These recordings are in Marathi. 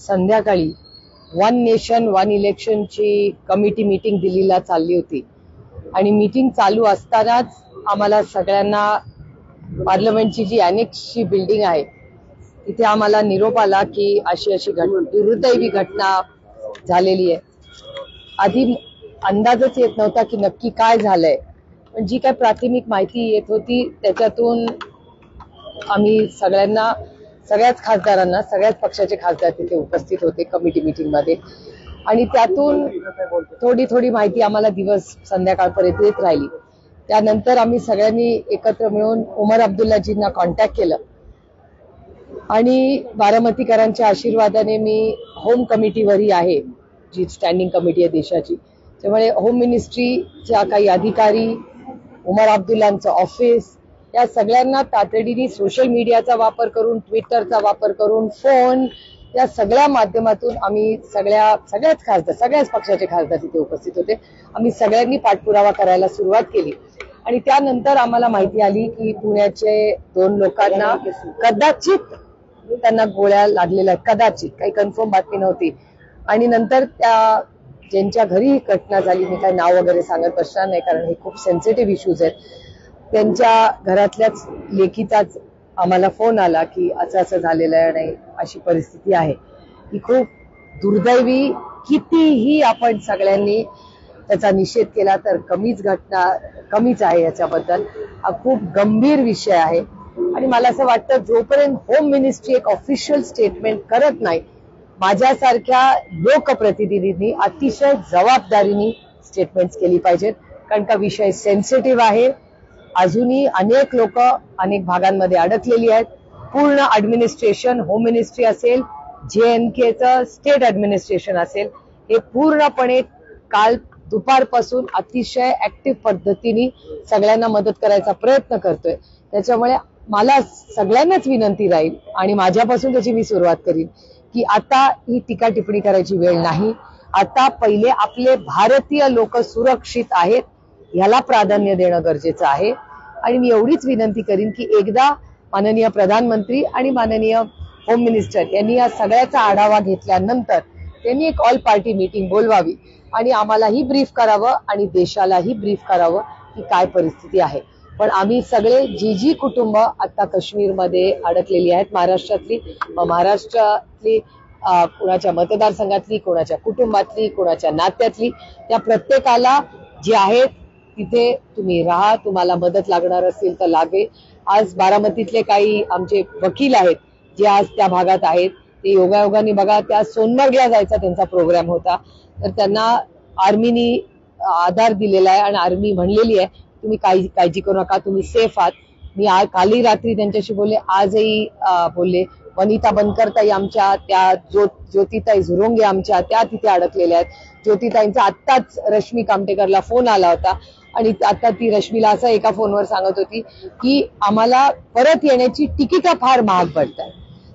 संध्याकाळी वन नेशन वन इलेक्शनची कमिटी मीटिंग दिल्लीला चालली होती आणि मीटिंग चालू असतानाच आम्हाला सगळ्यांना पार्लमेंटची जी अनेक्सची बिल्डिंग आहे तिथे आम्हाला निरोप आला की अशी अशी दुर्दैवी घटना झालेली आहे। आधी अंदाजच येत नव्हता की नक्की काय झालंय, पण जी काय प्राथमिक माहिती येत होती त्याच्यातून आम्ही सगळ्याच खासदारांना, सगळ्याच पक्षाचे खासदार तिथे उपस्थित होते कमिटी मीटिंग मध्ये, आणि त्यातून थोडी माहिती आम्हाला दिवस संध्याकाळपर्यंत येत राहिली। त्यानंतर आम्ही सगळ्यांनी एकत्र मिळून उमर अब्दुल्लाजींना कॉन्टॅक्ट केलं आणि बारामतीकरांच्या आशीर्वादाने मी होम कमिटीवरही आहे, जी स्टँडिंग कमिटी आहे देशाची, त्यामुळे होम मिनिस्ट्रीच्या काही अधिकारी, उमर अब्दुल्लांचं ऑफिस, या सगळ्यांना तातडीने सोशल मीडियाचा वापर करून, ट्विटरचा वापर करून, फोन, या सगळ्या माध्यमातून आम्ही सगळ्याच पक्षाचे खासदार तिथे उपस्थित होते, आम्ही सगळ्यांनी पाठपुरावा करायला सुरुवात केली। आणि त्यानंतर आम्हाला माहिती आली की पुण्याचे 2 लोकांना कदाचित त्यांना गोळ्या लागलेल्या आहेत, कदाचित, काही कन्फर्म बातमी नव्हती। आणि नंतर त्या ज्यांच्या घरी ही घटना झाली, मी काही नाव वगैरे सांगत बसणार नाही कारण हे खूप सेन्सिटिव्ह इश्यूज आहेत, त्यांच्या घरातल्याच लेकीचाच आम्हाला फोन आला की असं झालेलं आहे आणि अशी परिस्थिती आहे। ही खूप दुर्दैवी, कितीही आपण सगळ्यांनी त्याचा निषेध केला तर कमीच आहे। याच्याबद्दल हा खूप गंभीर विषय आहे आणि मला असं वाटतं जोपर्यंत होम मिनिस्ट्री एक ऑफिशियल स्टेटमेंट करत नाही, माझ्यासारख्या लोकप्रतिनिधींनी अतिशय जबाबदारीने स्टेटमेंट्स केली पाहिजेत, कारण का विषय सेन्सिटिव्ह आहे। अजूनही अनेक लोक अनेक भागांमध्ये अडकलेली आहेत। पूर्ण ऍडमिनिस्ट्रेशन, होम मिनिस्ट्री असेल, JNKचं स्टेट ऍडमिनिस्ट्रेशन असेल, हे पूर्णपणे काल दुपारपासून अतिशय ऍक्टिव्ह पद्धतीने सगळ्यांना मदत करायचा प्रयत्न करतोय। त्याच्यामुळे मला सगळ्यांनाच विनंती राहील आणि माझ्यापासून त्याची मी सुरुवात करीन की आता ही टीका टिप्पणी करायची वेळ नाही। आता पहिले आपले भारतीय लोक सुरक्षित आहेत ह्याला प्राधान्य देणं गरजेचं आहे। आणि मी एवढीच विनंती करीन की एकदा माननीय प्रधानमंत्री आणि माननीय होम मिनिस्टर यांनी या सगळ्याचा आढावा घेतल्यानंतर त्यांनी एक ऑल पार्टी मीटिंग बोलवावी आणि आम्हालाही ब्रीफ करावं आणि देशालाही ब्रीफ करावं की काय परिस्थिती आहे। पण आम्ही सगळे जी कुटुंब आता काश्मीरमध्ये अडकलेली आहेत, महाराष्ट्रातली कोणाच्या मतदारसंघातली, कोणाच्या कुटुंबातली, कोणाच्या नात्यातली, त्या प्रत्येकाला जे आहेत तिथे तुम्ही राहा, तुम्हाला मदत लागणार असेल तर लागे। आज बारामतीतले काही आमचे वकील आहेत जे आज त्या भागात आहेत, ते योगायोगाने बघा त्या सोनमर्गला जायचा त्यांचा प्रोग्राम होता, तर त्यांना आर्मीनी आधार दिलेला आहे आणि आर्मी म्हणलेली आहे तुम्ही काळजी करू नका, तुम्ही सेफ आहात। मी कालही रात्री त्यांच्याशी बोलले, आजही बोलले। वनिता बनकरताई आमच्या, त्या ज्योतिताई झुरोंगे आमच्या, त्या तिथे अडकलेल्या आहेत। ज्योतिताईंचा आत्ताच रश्मी कामटेकरला फोन आला होता आणि आता ती रश्मीला असं एका फोनवर सांगत होती की आम्हाला परत येण्याची तिकिटा फार महाग पडतात।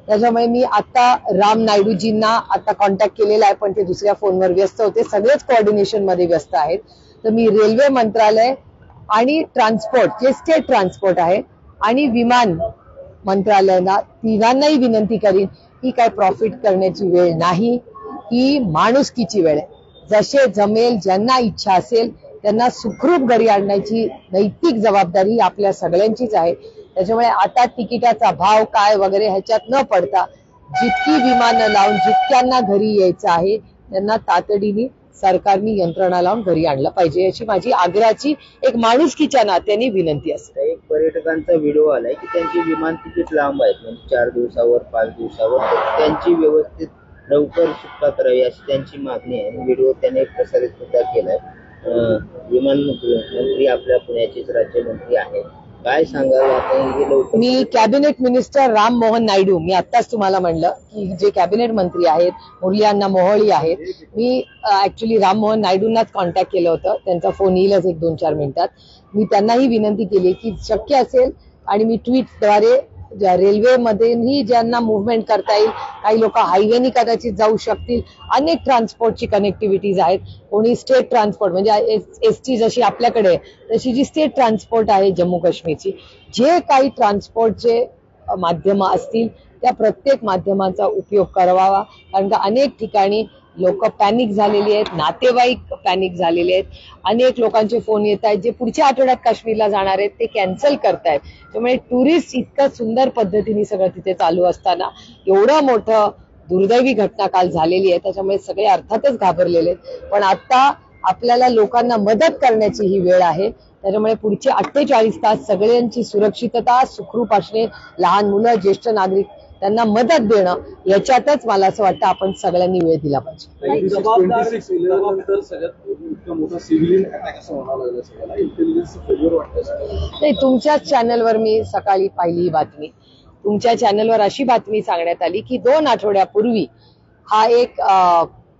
त्याच्यामुळे मी आता राम नायडूजींना आता कॉन्टॅक्ट केलेला आहे, पण ते दुसऱ्या फोनवर व्यस्त होते, सगळेच कोऑर्डिनेशन मध्ये व्यस्त आहेत। तर मी रेल्वे मंत्रालय आणि ट्रान्सपोर्ट, जे स्टेट ट्रान्सपोर्ट आहे, आणि विमान मंत्रालयाला तिघांनाही विनंती करीन ही काय प्रॉफिट करण्याची वेळ नाही, ही माणुसकीची वेळ आहे। जसे जमेल, ज्यांना इच्छा असेल त्यांना सुखरूप घरी आणण्याची नैतिक जबाबदारी आपल्या सगळ्यांचीच आहे। त्याच्यामुळे आता तिकिटाचा भाव काय वगैरे ह्याच्यात न पडता जितकी विमानं लावून जितक्यांना घरी यायचं आहे त्यांना तातडीने सरकारने यंत्रणा लावून घरी आणलं पाहिजे, अशी माझी आग्रहाची एक माणुसकीच्या नात्याने विनंती असते। एक पर्यटकांचा व्हिडिओ आलाय की त्यांची विमान तिकीट लांब आहेत, म्हणजे 4 दिवसावर 5 दिवसावर, त्यांची व्यवस्थित लवकर सुटका करावी अशी त्यांची मागणी आहे। व्हिडिओ त्याने प्रसारित सुद्धा केलाय। विमान मंत्री आपल्या पुण्याचेच राज्यमंत्री आहेत, काय सांगाल आपण? मी कॅबिनेट मिनिस्टर राम मोहन नायडू, मी आत्ताच तुम्हाला म्हणलं की जे कॅबिनेट मंत्री आहेत, मुरली अण्णा मोहोळी आहेत, मी ऍक्च्युली राम मोहन नायडूंनाच कॉन्टॅक्ट केलं होतं, त्यांचा फोन येईलच 1-2-4 मिनिटात। मी त्यांनाही विनंती केली की शक्य असेल, आणि मी ट्विटद्वारे रेल्वेमध्येही ज्यांना मुव्हमेंट करता येईल, काही लोक हायवेनी कदाचित जाऊ शकतील, अनेक ट्रान्सपोर्टची कनेक्टिव्हिटीज आहेत, कोणी स्टेट ट्रान्सपोर्ट म्हणजे एसटी जशी आपल्याकडे तशी जी स्टेट ट्रान्सपोर्ट आहे जम्मू काश्मीरची, जे काही ट्रान्सपोर्टचे माध्यमं असतील त्या प्रत्येक माध्यमाचा उपयोग करावा, कारण का अनेक ठिकाणी लोक पॅनिक झालेली आहेत, नातेवाईक पॅनिक झालेले आहेत. अनेक लोकांचे फोन येत आहेत जे पुढच्या आठवड्यात काश्मीरला जाणार आहेत ते कॅन्सल करतायत. त्यामुळे टुरिस्ट इतकं सुंदर पद्धतीने सगळं तिथे चालू असताना एवढं मोठं दुर्दैवी घटना काल झालेली आहे, त्याच्यामुळे सगळे अर्थातच घाबरलेले आहेत. पण आता आपल्याला लोकांना मदत करण्याची ही वेळ आहे. त्याच्यामुळे पुढचे 48 तास सगळ्यांची सुरक्षितता सुखरूप असणे, लहान मुलं, ज्येष्ठ नागरिक त्यांना मदत देणं, याच्यातच मला असं वाटतं आपण सगळ्यांनी वेळ दिला पाहिजे. नाही, तुमच्याच चॅनलवर मी सकाळी पाहिली ही बातमी. तुमच्या चॅनलवर अशी बातमी सांगण्यात आली की 2 आठवड्यापूर्वी हा एक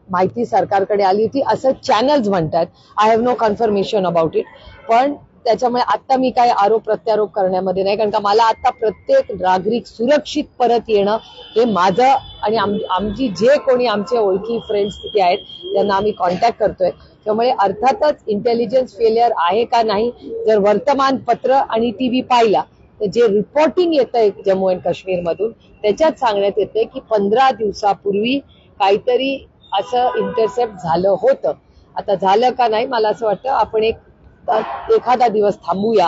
माहिती सरकारकडे आली होती असं चॅनल्स म्हणतात. I have no confirmation about it. पण त्याच्यामुळे आता मी काय आरोप प्रत्यारोप करण्यामध्ये नाही, कारण का मला आता प्रत्येक नागरिक सुरक्षित परत येणं हे माझं आणि आमची जे कोणी आमचे ओळखी फ्रेंड्स तिथे आहेत त्यांना आम्ही कॉन्टॅक्ट करतोय. त्यामुळे अर्थातच इंटेलिजन्स फेलियर आहे का नाही, जर वर्तमानपत्र आणि टीव्ही पाहिला तर जे रिपोर्टिंग येतंय जम्मू अँड काश्मीर मधून त्याच्यात सांगण्यात येते की 15 दिवसापूर्वी काहीतरी असं इंटरसेप्ट झालं होतं. आता झालं का नाही मला असं वाटतं आपण एखादा दिवस थांबूया,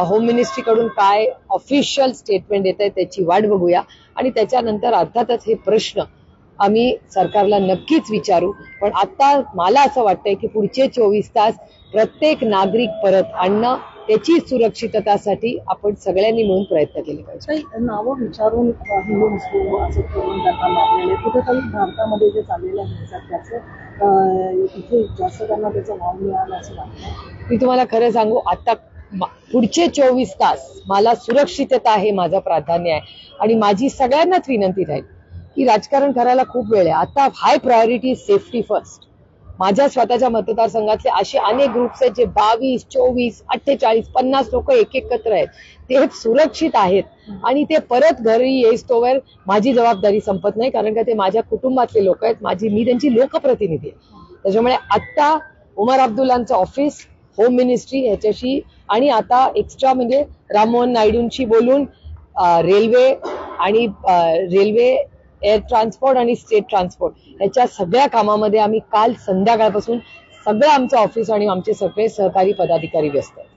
होम मिनिस्ट्रीकडून काय ऑफिशियल स्टेटमेंट येत आहे त्याची वाट बघूया आणि त्याच्यानंतर अर्थातच हे प्रश्न आम्ही सरकारला नक्कीच विचारू. पण आता मला असं वाटतंय की पुढचे 24 तास प्रत्येक नागरिक परत आणणं, त्याची सुरक्षिततासाठी आपण सगळ्यांनी मिळून प्रयत्न केले पाहिजे. नावं विचारून हिंदू मुस्लिम असं करून त्यांना मारलेले कुठेतरी भारतामध्ये जे चाललेलं आहे त्याचं इथे जास्त त्यांना त्याचं नाव मिळालं असं वाटतं. मी तुम्हाला खरं सांगू, आता पुढचे 24 तास मला सुरक्षितता हे माझं प्राधान्य आहे आणि माझी सगळ्यांनाच विनंती राहील की राजकारण करायला खूप वेळ आहे. आता हाय प्रायोरिटी सेफ्टी फर्स्ट. माझ्या स्वतःच्या मतदारसंघातले असे अनेक ग्रुप्स आहेत जे 22, 24, 48, 50 लोक एकत्र आहेत. ते सुरक्षित आहेत आणि ते परत घरी येईस्तोवर माझी जबाबदारी संपत नाही, कारण का ते माझ्या कुटुंबातले लोक आहेत. मी त्यांची लोकप्रतिनिधी आहे. त्याच्यामुळे आता उमर अब्दुल्लांचं ऑफिस, होम मिनिस्ट्री ह्याच्याशी आणि आता एक्स्ट्रा म्हणजे राममोहन नायडूंशी बोलून रेल्वे एअर ट्रान्सपोर्ट आणि स्टेट ट्रान्सपोर्ट ह्याच्या सगळ्या कामामध्ये आम्ही काल संध्याकाळपासून सगळं आमचं ऑफिस आणि आमचे सगळे सहकारी पदाधिकारी व्यस्त आहेत.